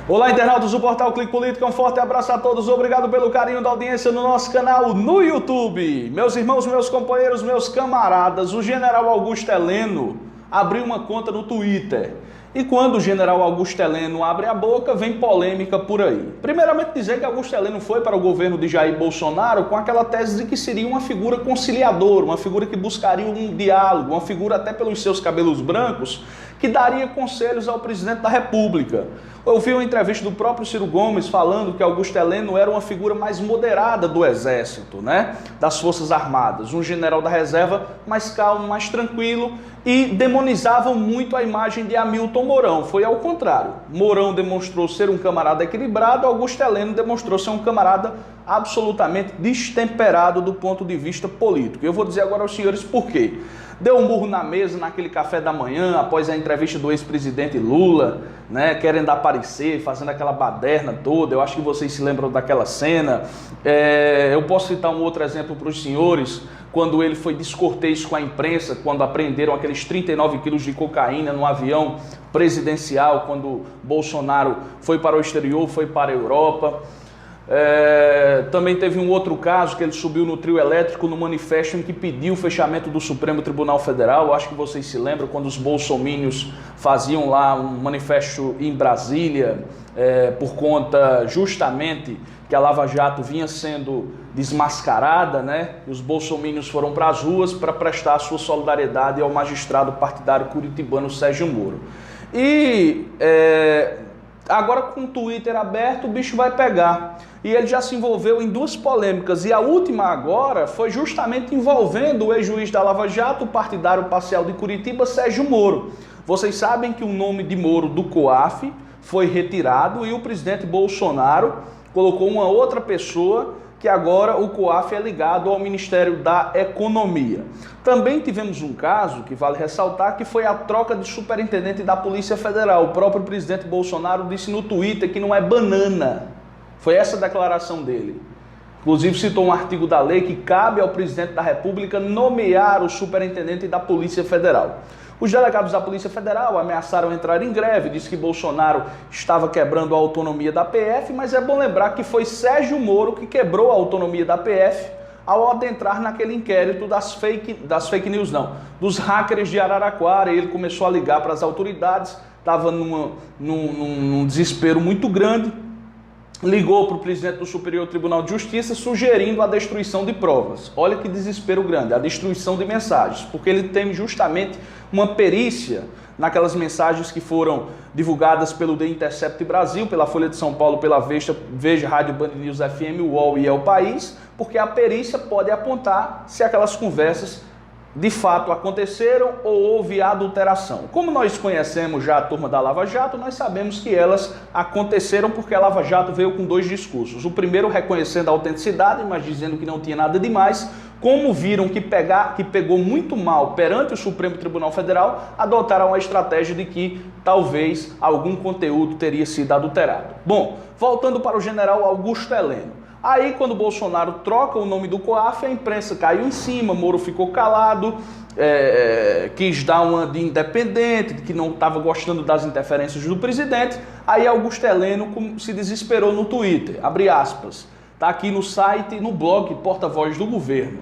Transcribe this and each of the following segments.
Olá, internautas do portal Clique Política, um forte abraço a todos, obrigado pelo carinho da audiência no nosso canal no YouTube. Meus irmãos, meus companheiros, meus camaradas, o general Augusto Heleno abriu uma conta no Twitter. E quando o general Augusto Heleno abre a boca, vem polêmica por aí. Primeiramente dizer que Augusto Heleno foi para o governo de Jair Bolsonaro com aquela tese de que seria uma figura conciliadora, uma figura que buscaria um diálogo, uma figura até pelos seus cabelos brancos, que daria conselhos ao presidente da República. Eu vi uma entrevista do próprio Ciro Gomes falando que Augusto Heleno era uma figura mais moderada do Exército, das Forças Armadas, um general da reserva mais calmo, mais tranquilo, e demonizavam muito a imagem de Hamilton Mourão. Foi ao contrário. Mourão demonstrou ser um camarada equilibrado, Augusto Heleno demonstrou ser um camarada absolutamente destemperado do ponto de vista político. Eu vou dizer agora aos senhores por quê. Deu um murro na mesa naquele café da manhã, após a entrevista do ex-presidente Lula, querendo aparecer, fazendo aquela baderna toda. Eu acho que vocês se lembram daquela cena. Eu posso citar um outro exemplo para os senhores, quando ele foi descortês com a imprensa, quando apreenderam aqueles 39 quilos de cocaína no avião presidencial, quando Bolsonaro foi para o exterior, foi para a Europa. Também teve um outro caso que ele subiu no trio elétrico no manifesto em que pediu o fechamento do Supremo Tribunal Federal. Eu acho que vocês se lembram quando os bolsomínios faziam lá um manifesto em Brasília por conta justamente que a Lava Jato vinha sendo desmascarada, e os bolsomínios foram para as ruas para prestar a sua solidariedade ao magistrado partidário curitibano Sérgio Moro. E agora com o Twitter aberto o bicho vai pegar. E ele já se envolveu em duas polêmicas. E a última agora foi justamente envolvendo o ex-juiz da Lava Jato, o partidário parcial de Curitiba, Sérgio Moro. Vocês sabem que o nome de Moro do COAF foi retirado e o presidente Bolsonaro colocou uma outra pessoa que agora o COAF é ligado ao Ministério da Economia. Também tivemos um caso que vale ressaltar, que foi a troca de superintendente da Polícia Federal. O próprio presidente Bolsonaro disse no Twitter que não é banana. Foi essa a declaração dele. Inclusive citou um artigo da lei que cabe ao presidente da República nomear o superintendente da Polícia Federal. Os delegados da Polícia Federal ameaçaram entrar em greve, disse que Bolsonaro estava quebrando a autonomia da PF, mas é bom lembrar que foi Sérgio Moro que quebrou a autonomia da PF ao adentrar naquele inquérito dos hackers de Araraquara. Ele começou a ligar para as autoridades, estava num desespero muito grande, ligou para o presidente do Superior Tribunal de Justiça sugerindo a destruição de provas. Olha que desespero grande, a destruição de mensagens, porque ele tem justamente uma perícia naquelas mensagens que foram divulgadas pelo The Intercept Brasil, pela Folha de São Paulo, pela Veja, Rádio Band News FM, UOL e É o País, porque a perícia pode apontar se aquelas conversas de fato aconteceram ou houve adulteração. Como nós conhecemos já a turma da Lava Jato, nós sabemos que elas aconteceram porque a Lava Jato veio com dois discursos. O primeiro reconhecendo a autenticidade, mas dizendo que não tinha nada demais. Como viram que pegou muito mal perante o Supremo Tribunal Federal, adotaram a estratégia de que talvez algum conteúdo teria sido adulterado. Bom, voltando para o general Augusto Heleno. Aí, quando o Bolsonaro troca o nome do COAF, a imprensa caiu em cima, Moro ficou calado, quis dar uma de independente, que não estava gostando das interferências do presidente. Aí Augusto Heleno se desesperou no Twitter, abre aspas, está aqui no site, no blog Porta-Voz do Governo,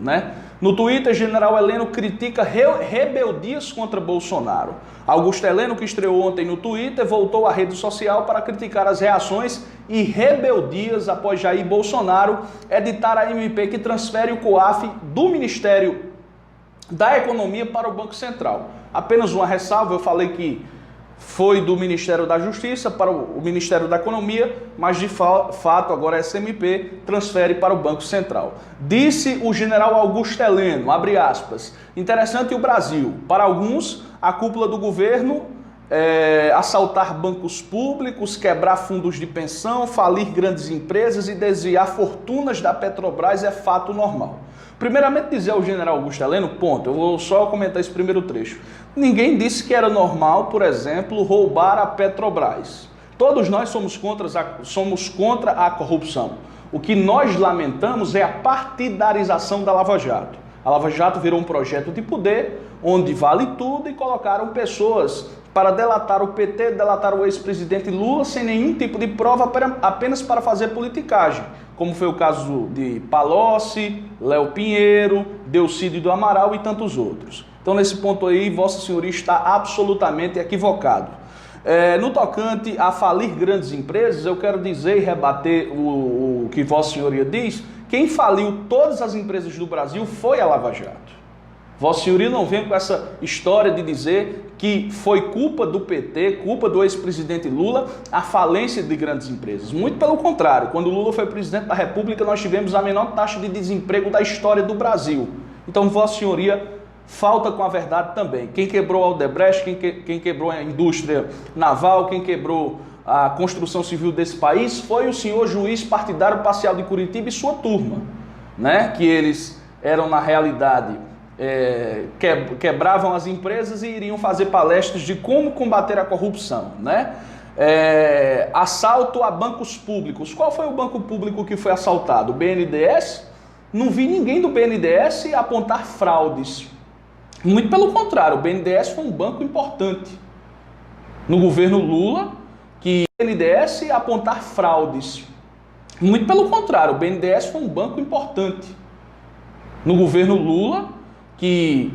No Twitter, general Heleno critica rebeldias contra Bolsonaro. Augusto Heleno, que estreou ontem no Twitter, voltou à rede social para criticar as reações e rebeldias após Jair Bolsonaro editar a MP que transfere o COAF do Ministério da Economia para o Banco Central. Apenas uma ressalva, eu falei que foi do Ministério da Justiça para o Ministério da Economia, mas de fato agora essa MP transfere para o Banco Central. Disse o general Augusto Heleno, abre aspas, interessante o Brasil. Para alguns, a cúpula do governo assaltar bancos públicos, quebrar fundos de pensão, falir grandes empresas e desviar fortunas da Petrobras é fato normal. Primeiramente dizer ao general Augusto Heleno, ponto, eu vou só comentar esse primeiro trecho. Ninguém disse que era normal, por exemplo, roubar a Petrobras. Todos nós somos contra a corrupção. O que nós lamentamos é a partidarização da Lava Jato. A Lava Jato virou um projeto de poder, onde vale tudo e colocaram pessoas para delatar o PT, delatar o ex-presidente Lula sem nenhum tipo de prova, apenas para fazer politicagem, como foi o caso de Palocci, Léo Pinheiro, Delcídio do Amaral e tantos outros. Então, nesse ponto aí, Vossa Senhoria está absolutamente equivocado. No tocante a falir grandes empresas, eu quero dizer e rebater o que Vossa Senhoria diz. Quem faliu todas as empresas do Brasil foi a Lava Jato. Vossa Senhoria não vem com essa história de dizer que foi culpa do PT, culpa do ex-presidente Lula, a falência de grandes empresas. Muito pelo contrário, quando Lula foi presidente da República, nós tivemos a menor taxa de desemprego da história do Brasil. Então, Vossa Senhoria falta com a verdade também. Quem quebrou a Odebrecht, quem quebrou a indústria naval, quem quebrou a construção civil desse país, foi o senhor juiz partidário parcial de Curitiba e sua turma, né? Que eles eram, na realidade, quebravam as empresas e iriam fazer palestras de como combater a corrupção, né? Assalto a bancos públicos. Qual foi o banco público que foi assaltado? O BNDES? Não vi ninguém do BNDES apontar fraudes. Muito pelo contrário, o BNDES foi um banco importante no governo Lula, que o BNDES apontar fraudes. Muito pelo contrário, o BNDES foi um banco importante no governo Lula, que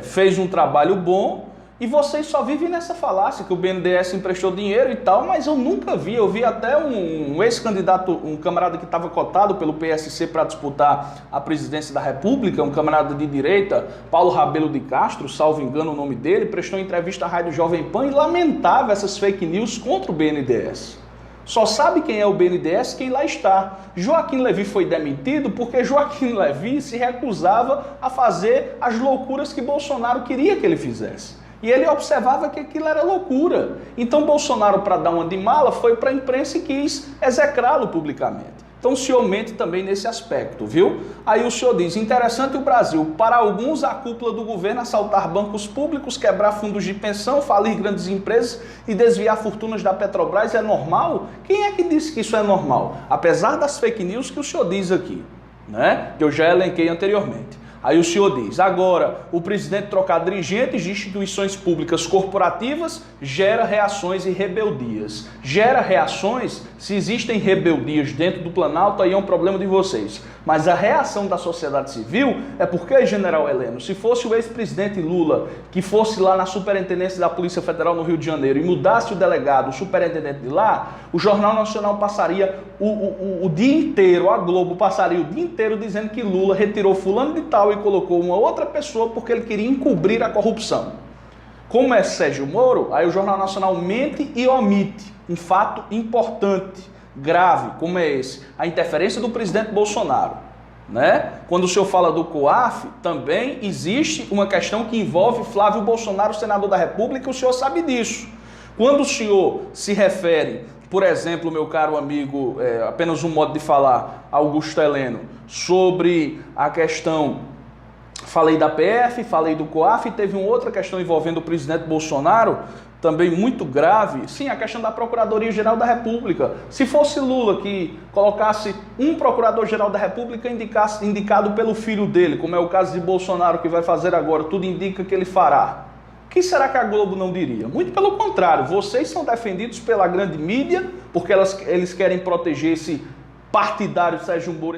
fez um trabalho bom, e vocês só vivem nessa falácia que o BNDES emprestou dinheiro e tal, mas eu nunca vi. Eu vi até um ex-candidato, um camarada que estava cotado pelo PSC para disputar a presidência da República, um camarada de direita, Paulo Rabelo de Castro, salvo engano o nome dele, prestou entrevista à Rádio Jovem Pan e lamentava essas fake news contra o BNDES. Só sabe quem é o BNDES quem lá está. Joaquim Levy foi demitido porque Joaquim Levy se recusava a fazer as loucuras que Bolsonaro queria que ele fizesse. E ele observava que aquilo era loucura. Então Bolsonaro, para dar uma de mala, foi para a imprensa e quis execrá-lo publicamente. Então o senhor mente também nesse aspecto, viu? Aí o senhor diz, interessante o Brasil, para alguns a cúpula do governo assaltar bancos públicos, quebrar fundos de pensão, falir grandes empresas e desviar fortunas da Petrobras é normal? Quem é que disse que isso é normal? Apesar das fake news que o senhor diz aqui, né? Que eu já elenquei anteriormente. Aí o senhor diz, agora, o presidente trocar dirigentes de instituições públicas corporativas gera reações e rebeldias. Gera reações, se existem rebeldias dentro do Planalto, aí é um problema de vocês. Mas a reação da sociedade civil é porque, general Heleno, se fosse o ex-presidente Lula que fosse lá na superintendência da Polícia Federal no Rio de Janeiro e mudasse o delegado, o superintendente de lá, o Jornal Nacional passaria o dia inteiro, a Globo passaria o dia inteiro dizendo que Lula retirou fulano de tal e colocou uma outra pessoa porque ele queria encobrir a corrupção. Como é Sérgio Moro, aí o Jornal Nacional mente e omite um fato importante, grave, como é esse, a interferência do presidente Bolsonaro, né? Quando o senhor fala do COAF, também existe uma questão que envolve Flávio Bolsonaro, senador da República, e o senhor sabe disso. Quando o senhor se refere, por exemplo, meu caro amigo, apenas um modo de falar, Augusto Heleno, sobre a questão, falei da PF, falei do COAF, e teve uma outra questão envolvendo o presidente Bolsonaro, também muito grave, sim, a questão da Procuradoria-Geral da República. Se fosse Lula que colocasse um Procurador-Geral da República indicado pelo filho dele, como é o caso de Bolsonaro que vai fazer agora, tudo indica que ele fará. O que será que a Globo não diria? Muito pelo contrário, vocês são defendidos pela grande mídia, porque eles querem proteger esse partidário Sérgio Moro.